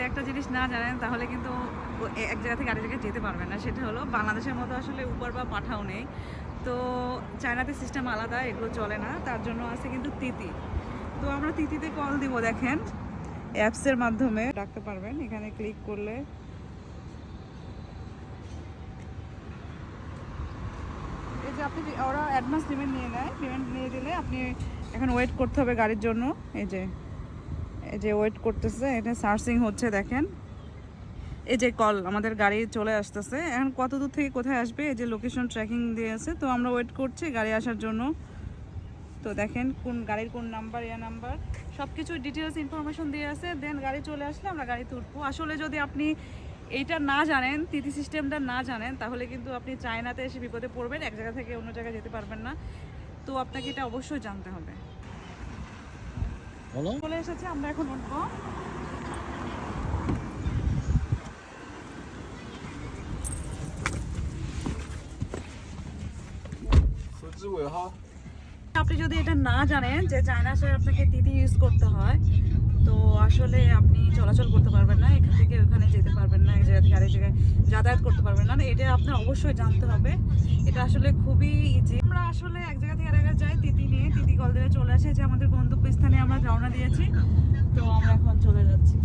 একটা জিনিস না জানেন তাহলে কিন্তু এক জায়গা থেকে আরেক জায়গায় যেতে পারবেন না, সেটা হলো বাংলাদেশের মতো আসলে উবার বা পাঠাও নেই। তো চায়নাতে সিস্টেম আলাদা, এগুলো চলে না, তার জন্য আছে কিন্তু তিতি। তো আমরা তিতিতে কল দিব, দেখেন অ্যাপসের মাধ্যমে ডাকতে পারবেন। এখানে ক্লিক করলে এই যে আপনি ওরা অ্যাডভান্স পেমেন্ট নিয়ে নেয়, পেমেন্ট নিয়ে দিলে আপনি এখন ওয়েট করতে হবে গাড়ির জন্য। এই যে ওয়েট করতেছে, এটা সার্চিং হচ্ছে, দেখেন এই যে কল, আমাদের গাড়ি চলে আসতেছে। এখন কত দূর থেকে কোথায় আসবে এই যে লোকেশন ট্র্যাকিং দিয়ে আছে। তো আমরা ওয়েট করছি গাড়ি আসার জন্য। তো দেখেন কোন গাড়ির কোন নাম্বার, নাম্বার সব কিছু ডিটেলস ইনফরমেশন দিয়ে আছে। দেন গাড়ি চলে আসলে আমরা গাড়িতে উঠবো। আসলে যদি আপনি এইটা না জানেন, তিথি সিস্টেমটা না জানেন, তাহলে কিন্তু আপনি চায়নাতে এসে বিপদে পড়বেন, এক জায়গা থেকে অন্য জায়গায় যেতে পারবেন না। তো আপনাকে এটা অবশ্যই জানতে হবে। চলে এসেছে, আমরা এখন উঠবো। আপনি যদি এটা না জানেন যে চায়না আসলে আপনাকে তিথি ইউজ করতে হয়, তো আসলে আপনি চলাচল করতে পারবেন না, এখান থেকে ওখানে যেতে পারবেন না, এক জায়গা থেকে আরেক জায়গায় যাতায়াত করতে পারবেন না। এটা আপনার অবশ্যই জানতে হবে। এটা আসলে খুবই ইজি। আমরা আসলে এক জায়গা থেকে আরেক জায়গায় যাই তিথি নিয়ে, তিথি কল দিলে চলে আসে যে আমাদের গন্তব্যস্থানে আমরা রওনা দিয়েছি। তো আমরা এখন চলে যাচ্ছি।